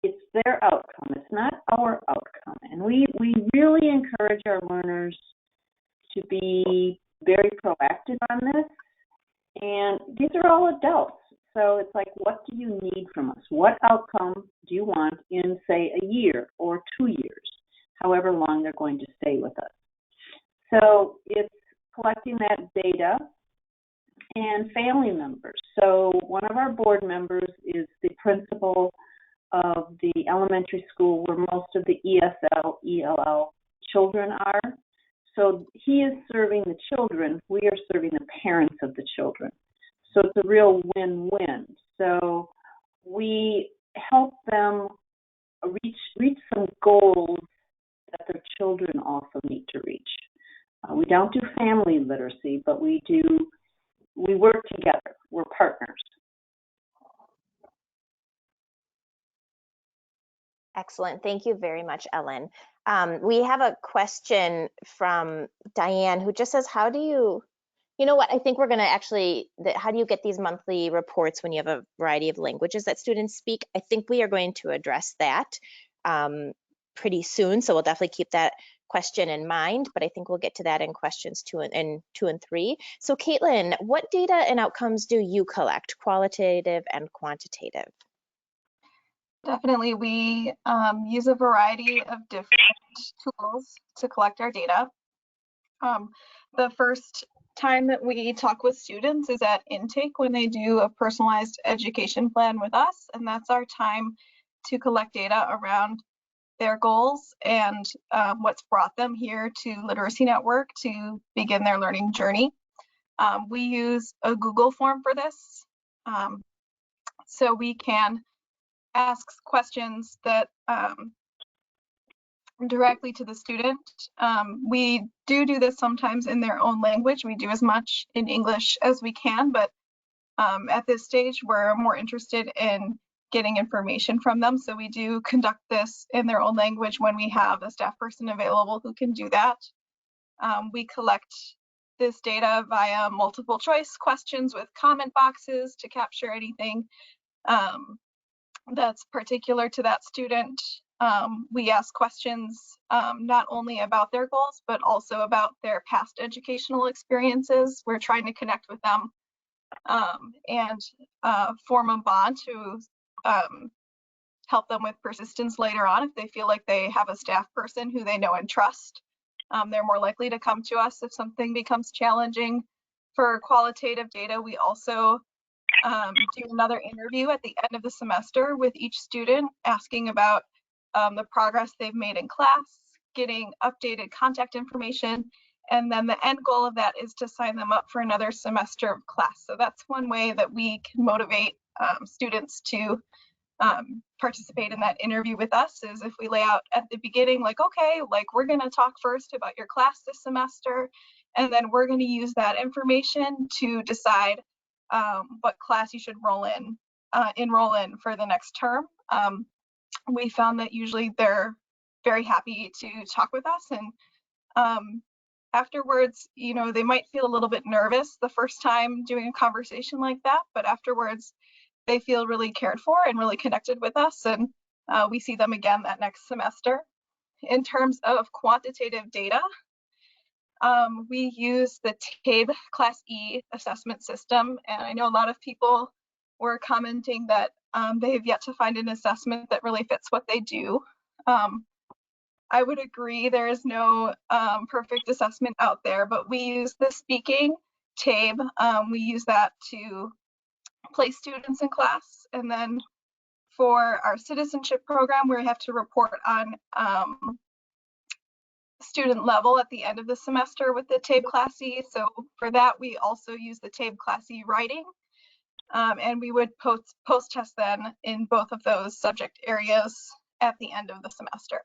it's their outcome. It's not our outcome. And we really encourage our learners to be very proactive on this. And these are all adults. So it's like, what do you need from us? What outcome do you want in, say, a year or 2 years, however long they're going to stay with us? So it's collecting that data and family members. So one of our board members is the principal of the elementary school where most of the ESL, ELL children are. So he is serving the children. We are serving the parents of the children. So it's a real win-win. So we help them reach some goals that their children also need to reach. We don't do family literacy, but we work together. We're partners. Excellent. Thank you very much, Ellen. We have a question from Diane who just says, how do you know what, I think we're going to actually, how do you get these monthly reports when you have a variety of languages that students speak? I think we are going to address that pretty soon. So we'll definitely keep that question in mind, but I think we'll get to that in questions 2 and 3. So Caitlin, what data and outcomes do you collect, qualitative and quantitative? Definitely, we use a variety of different tools to collect our data. The first time that we talk with students is at intake when they do a personalized education plan with us, and that's our time to collect data around their goals and what's brought them here to Literacy Network to begin their learning journey. We use a Google form for this, so we can ask questions that directly to the student. We do this sometimes in their own language. We do as much in English as we can, but at this stage, we're more interested in getting information from them. So we do conduct this in their own language when we have a staff person available who can do that. We collect this data via multiple choice questions with comment boxes to capture anything that's particular to that student. We ask questions not only about their goals, but also about their past educational experiences. We're trying to connect with them and form a bond to help them with persistence later on. If they feel like they have a staff person who they know and trust, they're more likely to come to us if something becomes challenging. For qualitative data, we also do another interview at the end of the semester with each student, asking about the progress they've made in class, getting updated contact information, and then the end goal of that is to sign them up for another semester of class. So that's one way that we can motivate students to participate in that interview with us, is if we lay out at the beginning, like, okay, like we're going to talk first about your class this semester, and then we're going to use that information to decide what class you should enroll in for the next term. We found that usually they're very happy to talk with us, and afterwards, you know, they might feel a little bit nervous the first time doing a conversation like that, but afterwards they feel really cared for and really connected with us, and we see them again that next semester. In terms of quantitative data, we use the TABE Class E assessment system, and I know a lot of people were commenting that they have yet to find an assessment that really fits what they do. I would agree there is no perfect assessment out there, but we use the speaking TABE. We use that to place students in class, and then for our citizenship program, we have to report on student level at the end of the semester with the TABE Class E. So for that, we also use the TABE Class E writing, and we would post test then in both of those subject areas at the end of the semester.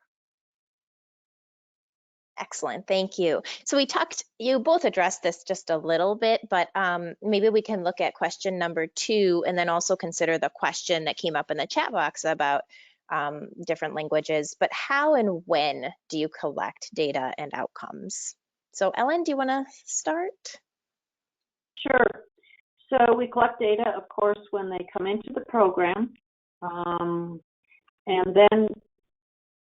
Excellent, thank you. So you both addressed this just a little bit, but maybe we can look at question number 2 and then also consider the question that came up in the chat box about different languages. But how and when do you collect data and outcomes? So Ellen, do you want to start? Sure. So we collect data, of course, when they come into the program. And then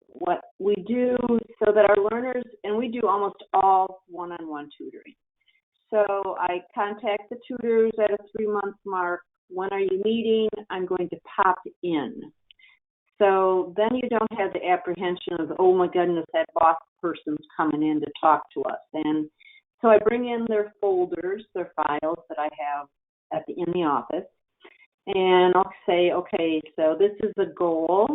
what we do so that our learners, and we do almost all one-on-one tutoring. So I contact the tutors at a 3-month mark. When are you meeting? I'm going to pop in. So then you don't have the apprehension of, oh my goodness, that boss person's coming in to talk to us. And so I bring in their folders, their files that I have in the office, and I'll say, okay, so this is a goal.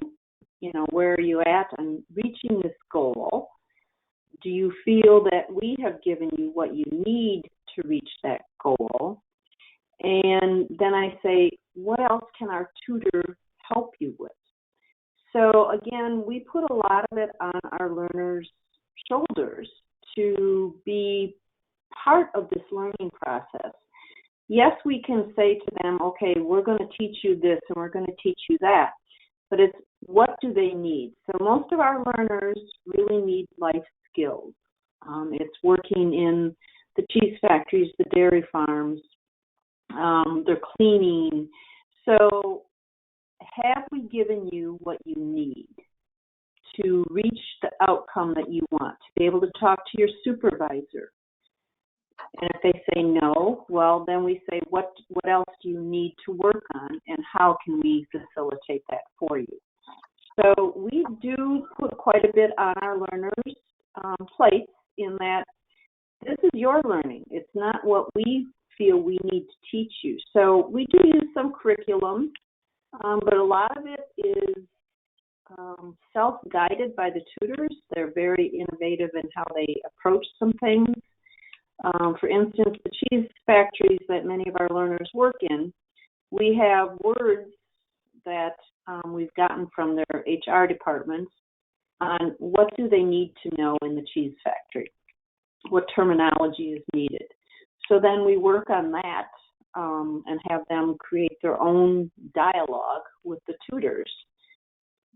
You know, where are you at on reaching this goal? Do you feel that we have given you what you need to reach that goal? And then I say, what else can our tutor help you with? So again, we put a lot of it on our learners' shoulders to be part of this learning process. Yes, we can say to them, okay, we're going to teach you this and we're going to teach you that, but it's what do they need? So most of our learners really need life skills. It's working in the cheese factories, the dairy farms, they're cleaning. So have we given you what you need to reach the outcome that you want, to be able to talk to your supervisor? And if they say no, well, then we say, what else do you need to work on, and how can we facilitate that for you? So we do put quite a bit on our learners' plates in that this is your learning. It's not what we feel we need to teach you. So we do use some curriculum, but a lot of it is self-guided by the tutors. They're very innovative in how they approach some things. For instance, the cheese factories that many of our learners work in, we have words that we've gotten from their HR departments on what do they need to know in the cheese factory, what terminology is needed. So then we work on that and have them create their own dialogue with the tutors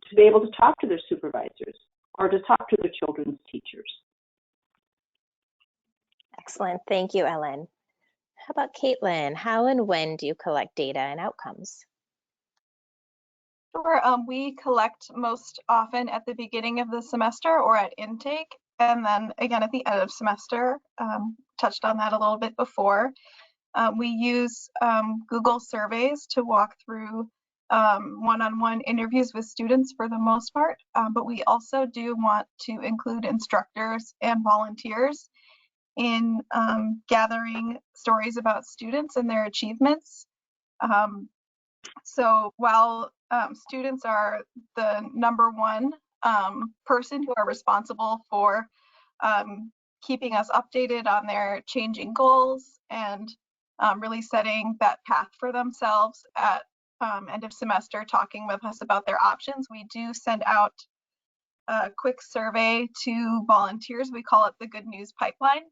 to be able to talk to their supervisors or to talk to their children's teachers. Excellent. Thank you, Ellen. How about Caitlin? How and when do you collect data and outcomes? Sure. We collect most often at the beginning of the semester or at intake, and then again at the end of semester. Touched on that a little bit before. We use Google surveys to walk through one-on-one interviews with students for the most part, but we also do want to include instructors and volunteers in gathering stories about students and their achievements. So while students are the #1 person who are responsible for keeping us updated on their changing goals and really setting that path for themselves at end of semester, talking with us about their options, we do send out a quick survey to volunteers. We call it the Good News Pipeline.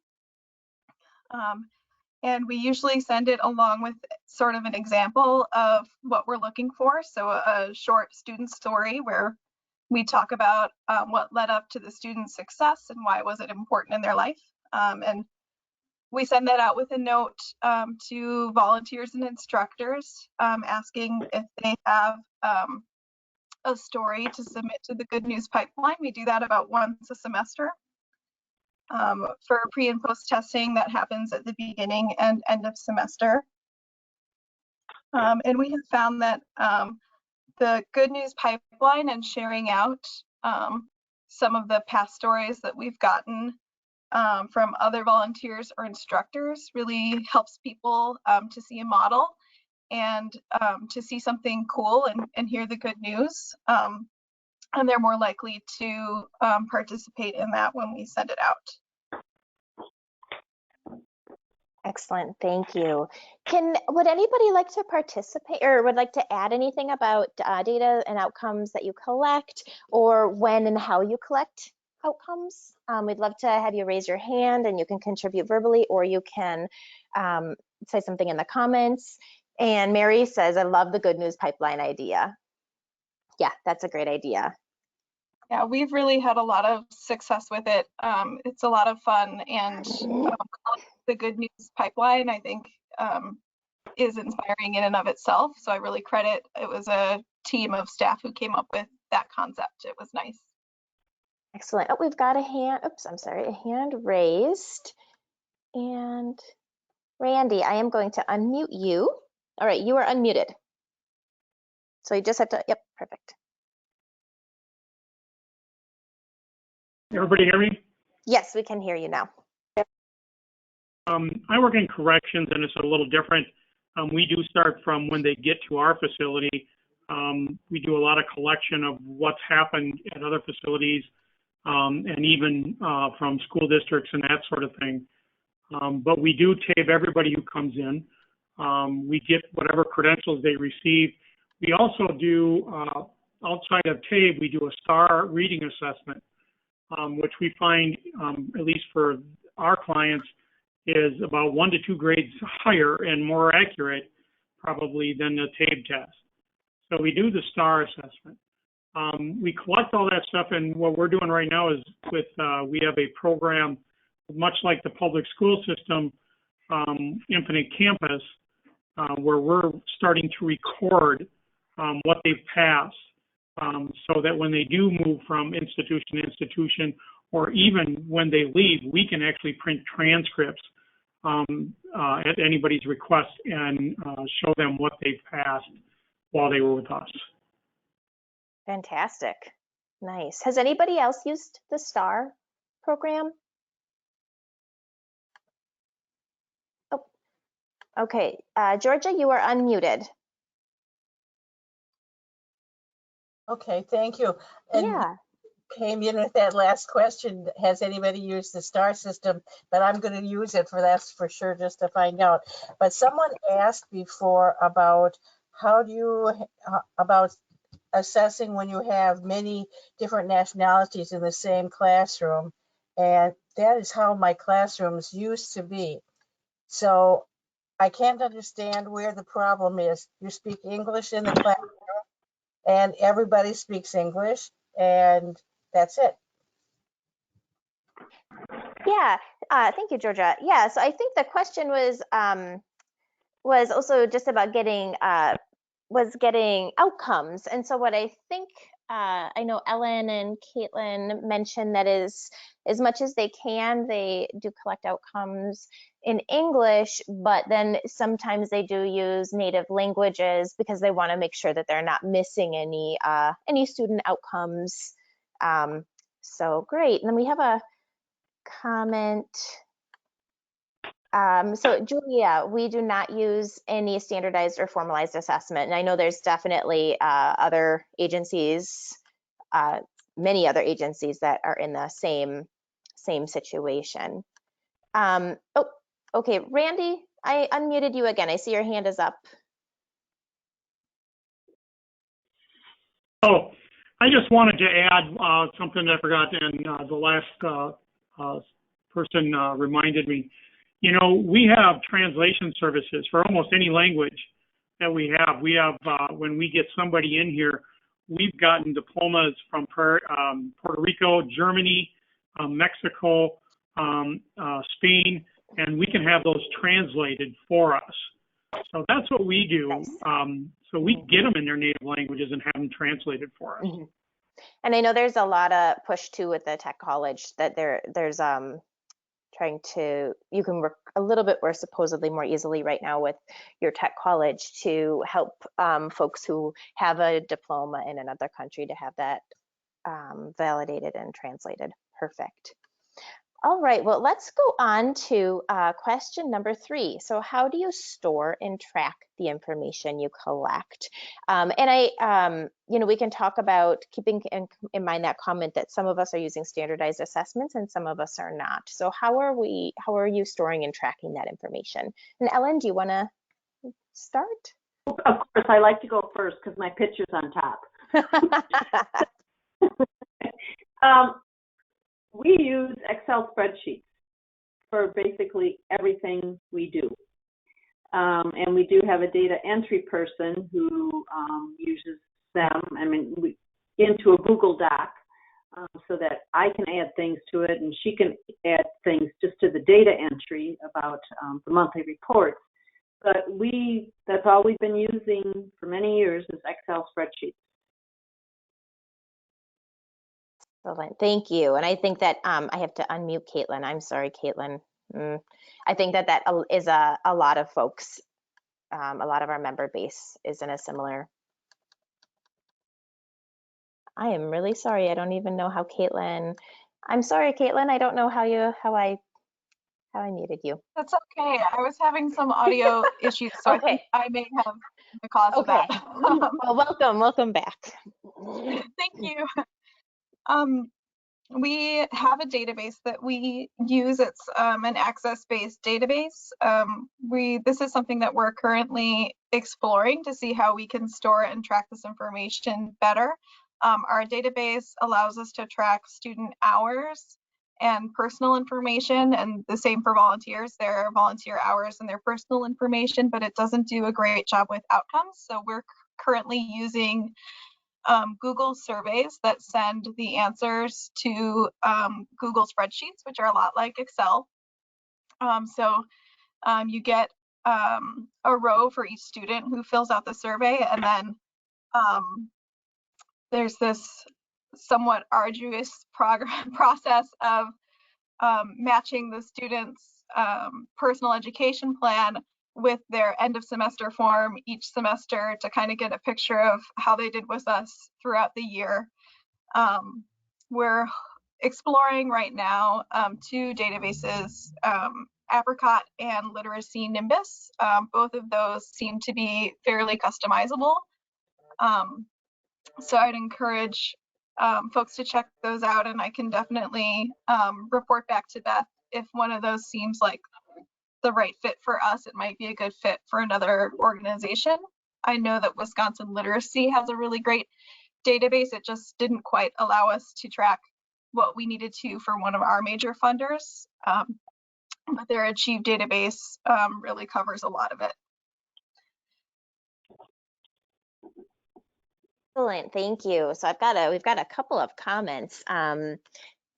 And we usually send it along with sort of an example of what we're looking for. So a short student story where we talk about what led up to the student's success and why was it important in their life. And we send that out with a note to volunteers and instructors asking if they have a story to submit to the Good News Pipeline. We do that about once a semester. For pre and post testing, that happens at the beginning and end of semester. And we have found that the Good News Pipeline and sharing out some of the past stories that we've gotten from other volunteers or instructors really helps people to see a model and to see something cool and hear the good news. And they're more likely to participate in that when we send it out. Excellent, thank you. Would anybody like to participate or would like to add anything about data and outcomes that you collect, or when and how you collect outcomes? We'd love to have you raise your hand and you can contribute verbally, or you can say something in the comments. And Mary says, I love the Good News Pipeline idea. Yeah, that's a great idea. Yeah, we've really had a lot of success with it. It's a lot of fun, and the Good News Pipeline, I think, is inspiring in and of itself. So I really credit, it was a team of staff who came up with that concept. It was nice. Excellent. Oh, we've got a hand, oops, I'm sorry, a hand raised. And Randy, I am going to unmute you. All right, you are unmuted. So you just have to, yep, perfect. Everybody hear me? Yes, we can hear you now. I work in corrections, and it's a little different. We do start from when they get to our facility. We do a lot of collection of what's happened at other facilities, and even from school districts and that sort of thing. But we do tape everybody who comes in. We get whatever credentials they receive. We also do, outside of TABE, we do a STAR reading assessment, which we find, at least for our clients, is about 1 to 2 grades higher and more accurate probably than the TABE test. So we do the STAR assessment. We collect all that stuff, and what we're doing right now is we have a program much like the public school system, Infinite Campus, where we're starting to record what they've passed, so that when they do move from institution to institution, or even when they leave, we can actually print transcripts at anybody's request and show them what they've passed while they were with us. Fantastic. Nice. Has anybody else used the STAR program? Oh, okay. Georgia, you are unmuted. Okay, thank you. And Yeah. came in with that last question, has anybody used the STAR system? But I'm going to use it that's for sure, just to find out. But someone asked before about how do you, about assessing when you have many different nationalities in the same classroom. And that is how my classrooms used to be. So I can't understand where the problem is. You speak English in the classroom and everybody speaks English, and that's it. Yeah, thank you, Georgia. Yeah, so I think the question was also just about getting outcomes. And so what I think, I know Ellen and Caitlin mentioned that is, as much as they can, they do collect outcomes in English, but then sometimes they do use native languages because they want to make sure that they're not missing any student outcomes. So great. And then we have a comment. So Julia, we do not use any standardized or formalized assessment. And I know there's definitely other agencies, many other agencies that are in the same situation. Oh, okay, Randy, I unmuted you again. I see your hand is up. Oh, I just wanted to add something that I forgot, and the last person reminded me. You know, we have translation services for almost any language that we have. We have, when we get somebody in here, we've gotten diplomas from Puerto Rico, Germany, Mexico, Spain, and we can have those translated for us. So that's what we do. Nice. So we get them in their native languages and have them translated for us. Mm-hmm. And I know there's a lot of push too with the tech college that there's you can work a little bit more supposedly more easily right now with your tech college to help folks who have a diploma in another country to have that validated and translated. Perfect. All right, well, let's go on to question number 3. So how do you store and track the information you collect? And we can talk about keeping in mind that comment that some of us are using standardized assessments and some of us are not. So how are you storing and tracking that information? And Ellen, do you want to start? Of course, I like to go first because my picture's on top. We use Excel spreadsheets for basically everything we do. And we do have a data entry person who uses them, into a Google Doc so that I can add things to it and she can add things just to the data entry about the monthly reports. but that's all we've been using for many years is Excel spreadsheets. Excellent. Thank you. And I think that I have to unmute Caitlin. I'm sorry, Caitlin. I think that is a lot of folks. A lot of our member base is in a similar. I am really sorry. I don't even know how Caitlin. I'm sorry, Caitlin. I don't know how I muted you. That's okay. I was having some audio issues, so I think I may have the cause of that. Well, welcome back. Thank you. We have a database that we use. It's an access-based database. This is something that we're currently exploring to see how we can store and track this information better. Our database allows us to track student hours and personal information, and the same for volunteers, their volunteer hours and their personal information, but it doesn't do a great job with outcomes. So we're currently using Google surveys that send the answers to Google spreadsheets, which are a lot like Excel. You get a row for each student who fills out the survey, and then there's this somewhat arduous process of matching the student's personal education plan with their end of semester form each semester to kind of get a picture of how they did with us throughout the year. We're exploring right now 2 databases, Apricot and Literacy Nimbus. Both of those seem to be fairly customizable. So I'd encourage folks to check those out, and I can definitely report back to Beth if one of those seems like the right fit for us. It might be a good fit for another organization. I know that Wisconsin Literacy has a really great database. It just didn't quite allow us to track what we needed to for one of our major funders, but their Achieve database really covers a lot of it. Excellent, thank you. So we've got a couple of comments.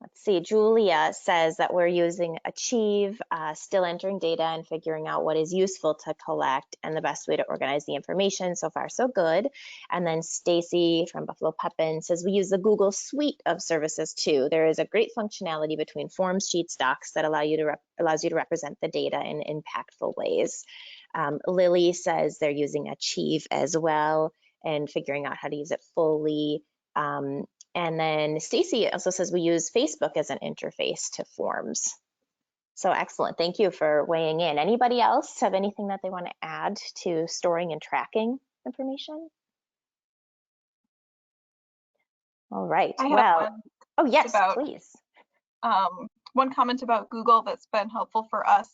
Let's see, Julia says that we're using Achieve, still entering data and figuring out what is useful to collect and the best way to organize the information. So far, so good. And then Stacy from Buffalo Pepin says we use the Google suite of services too. There is a great functionality between forms, sheets, docs that allows you to represent the data in impactful ways. Lily says they're using Achieve as well and figuring out how to use it fully. And then Stacy also says we use Facebook as an interface to forms. So excellent. Thank you for weighing in. Anybody else have anything that they want to add to storing and tracking information? All right. Well, oh yes, please. One comment about Google that's been helpful for us.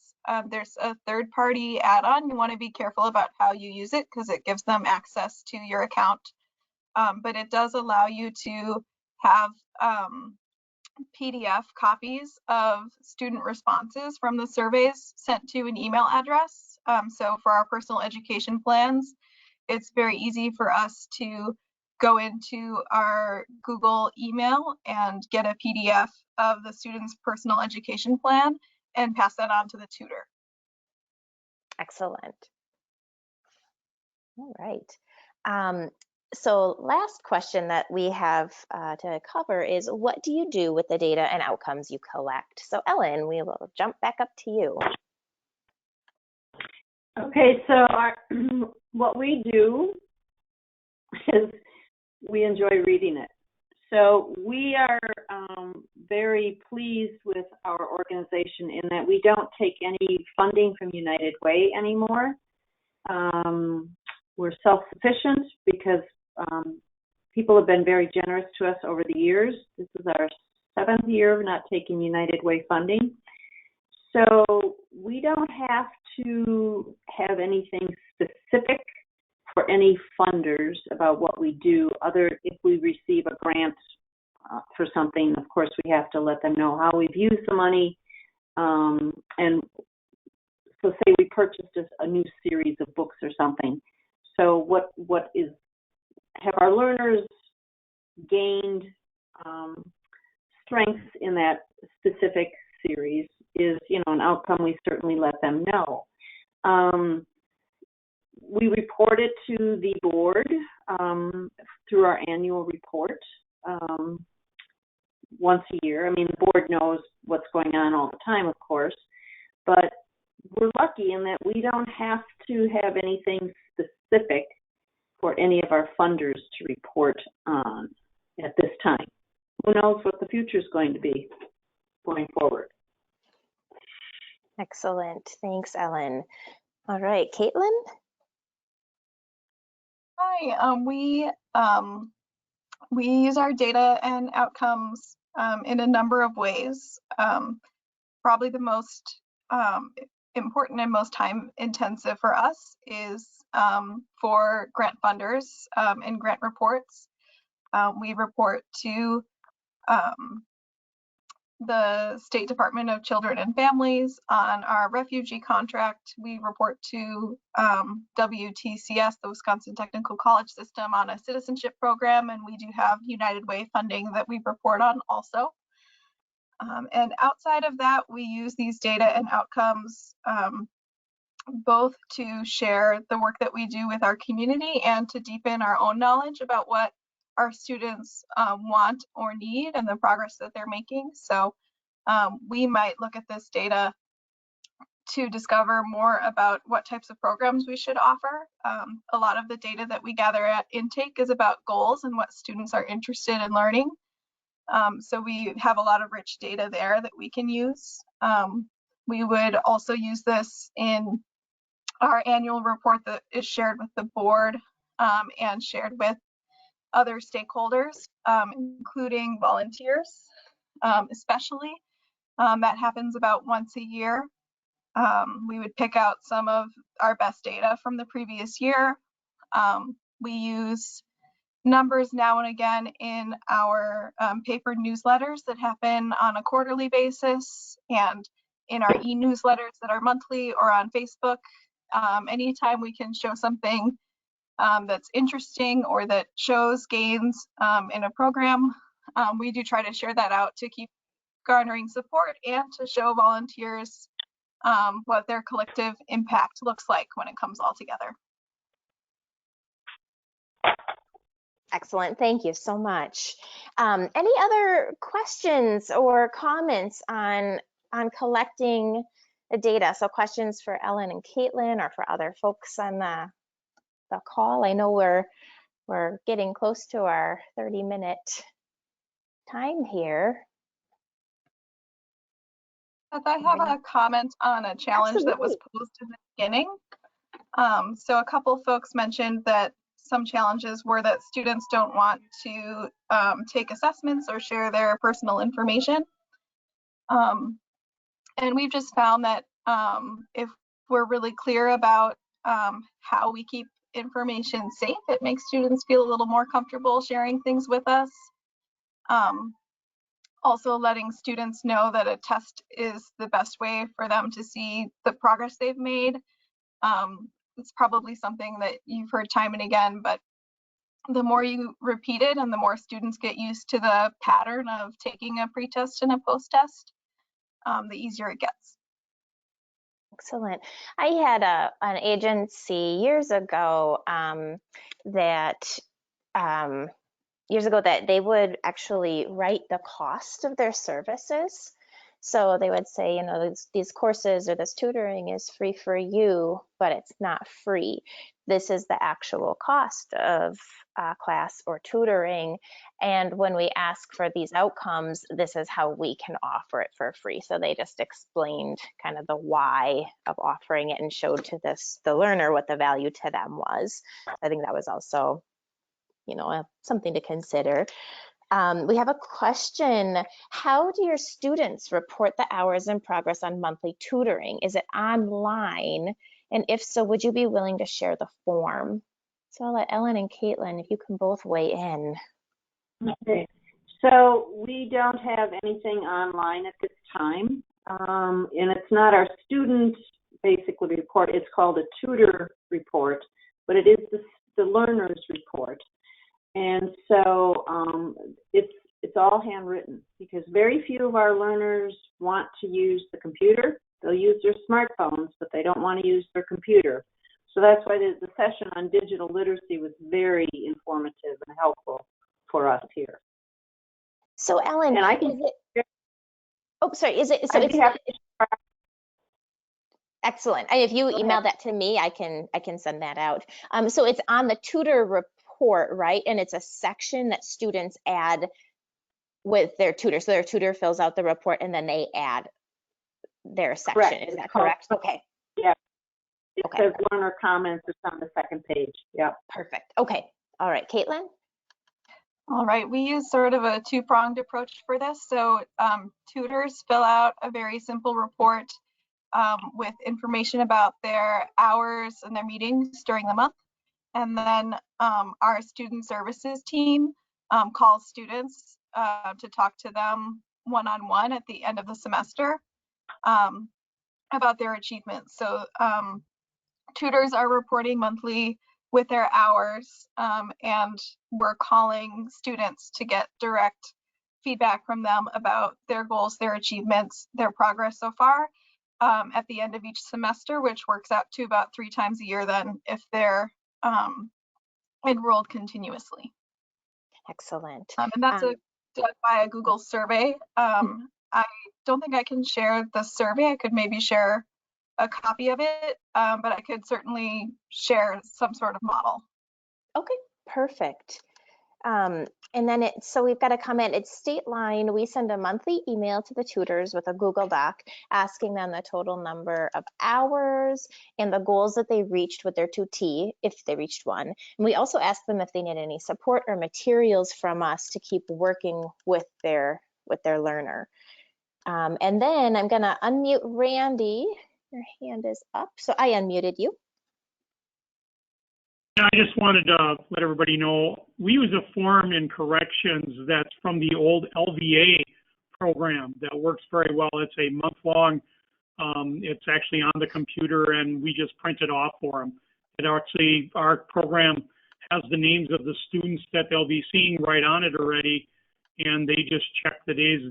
There's a third-party add-on. You want to be careful about how you use it because it gives them access to your account. But it does allow you to have PDF copies of student responses from the surveys sent to an email address. So for our personal education plans, it's very easy for us to go into our Google email and get a PDF of the student's personal education plan and pass that on to the tutor. Excellent. All right. So last question that we have to cover is what do you do with the data and outcomes you collect? So Ellen, we will jump back up to you. Okay, so what we do is we enjoy reading it. So we are very pleased with our organization in that we don't take any funding from United Way anymore. We're self-sufficient because people have been very generous to us over the years. This is our 7th year of not taking United Way funding. So we don't have to have anything specific for any funders about what we do. If we receive a grant for something, of course, we have to let them know how we've used the money. And so say we purchased a new series of books or something. So have our learners gained strengths in that specific series is, an outcome we certainly let them know. we report it to the board through our annual report once a year. I mean, the board knows what's going on all the time, of course, but we're lucky in that we don't have to have anything specific for any of our funders to report on at this time. Who knows what the future is going to be going forward. Excellent. Thanks, Ellen. All right, Caitlin? Hi, we use our data and outcomes in a number of ways. Probably the most important and most time intensive for us is for grant funders and grant reports. We report to the State Department of Children and Families on our refugee contract. We report to WTCS, the Wisconsin Technical College System, on a citizenship program, and we do have United Way funding that we report on also. And outside of that, we use these data and outcomes both to share the work that we do with our community and to deepen our own knowledge about what our students want or need and the progress that they're making. So we might look at this data to discover more about what types of programs we should offer. A lot of the data that we gather at intake is about goals and what students are interested in learning. So we have a lot of rich data there that we can use. We would also use this in our annual report that is shared with the board and shared with other stakeholders, including volunteers, especially. That happens about once a year. We would pick out some of our best data from the previous year. We use numbers now and again in our paper newsletters that happen on a quarterly basis and in our e-newsletters that are monthly or on Facebook. Anytime we can show something that's interesting or that shows gains in a program, we do try to share that out to keep garnering support and to show volunteers what their collective impact looks like when it comes all together. Excellent. Thank you so much. Any other questions or comments on collecting the data? So questions for Ellen and Caitlin or for other folks on the call. I know we're getting close to our 30-minute time here. I have a comment on a challenge that was posed in the beginning. So a couple folks mentioned that some challenges were that students don't want to take assessments or share their personal information. And we've just found that if we're really clear about how we keep information safe, it makes students feel a little more comfortable sharing things with us. Also letting students know that a test is the best way for them to see the progress they've made. It's probably something that you've heard time and again, but the more you repeat it and the more students get used to the pattern of taking a pre-test and a post-test, the easier it gets. Excellent. I had an agency years ago that they would actually write the cost of their services. So they would say, you know, these courses or this tutoring is free for you, but it's not free. This is the actual cost of class or tutoring. And when we ask for these outcomes, this is how we can offer it for free. So they just explained kind of the why of offering it and showed to the learner what the value to them was. I think that was also, you know, something to consider. We have a question. How do your students report the hours in progress on monthly tutoring? Is it online? And if so, would you be willing to share the form? So I'll let Ellen and Caitlin, if you can both weigh in. Okay. So we don't have anything online at this time. And it's not our student basically report. It's called a tutor report, but it is the learner's report. And so it's all handwritten because very few of our learners want to use the computer. They'll use their smartphones, but they don't want to use their computer. So that's why the session on digital literacy was very informative and helpful for us here. So Ellen, And I is can, it, oh, sorry, is it, so I'd be happy excellent. If you Go email that to me, I can send that out. So it's on the tutor report, right? And it's a section that students add with their tutor. So their tutor fills out the report and then they add their section. Correct. Is that correct? Okay. Yeah. It Okay. says learner comments. It's on the second page. Yeah. Perfect. Okay. All right, Caitlin? All right, we use sort of a two-pronged approach for this. So tutors fill out a very simple report with information about their hours and their meetings during the month. And then our student services team calls students to talk to them one-on-one at the end of the semester about their achievements. So tutors are reporting monthly with their hours, and we're calling students to get direct feedback from them about their goals, their achievements, their progress so far at the end of each semester, which works out to about 3 times a year then if they're enrolled continuously. Excellent. And that's done by a Google survey. I don't think I can share the survey. I could maybe share a copy of it, but I could certainly share some sort of model. Okay, perfect. And then so we've got a comment, it's state line, we send a monthly email to the tutors with a Google Doc asking them the total number of hours and the goals that they reached with their 2T, if they reached one. And we also ask them if they need any support or materials from us to keep working with their learner. And then I'm gonna unmute Randy. Your hand is up, so I unmuted you. I just wanted to let everybody know, we use a form in corrections that's from the old LVA program that works very well. It's a month-long, it's actually on the computer, and we just print it off for them. It actually, our program has the names of the students that they'll be seeing right on it already, and they just check the days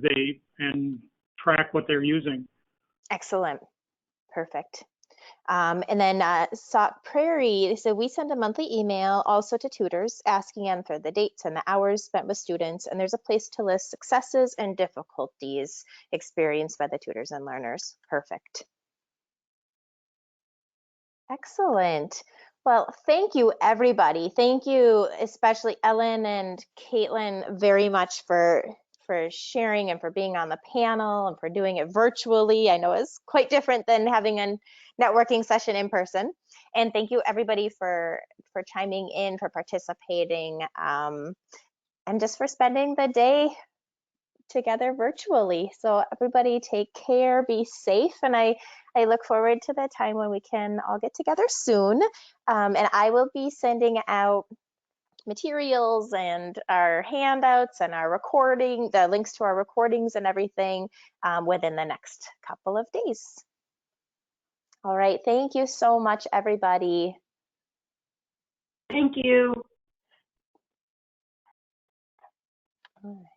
and track what they're using. Excellent. Perfect. And then Sauk Prairie, so we send a monthly email also to tutors asking them for the dates and the hours spent with students, and there's a place to list successes and difficulties experienced by the tutors and learners. Perfect. Excellent. Well, thank you, everybody. Thank you, especially Ellen and Caitlin, very much for sharing and for being on the panel and for doing it virtually. I know it's quite different than having a networking session in person. And thank you, everybody, for chiming in, for participating, and just for spending the day together virtually. So everybody take care, be safe, and I look forward to the time when we can all get together soon. And I will be sending out materials and our handouts and our recording, the links to our recordings and everything within the next couple of days. All right, thank you so much, everybody. Thank you. All right.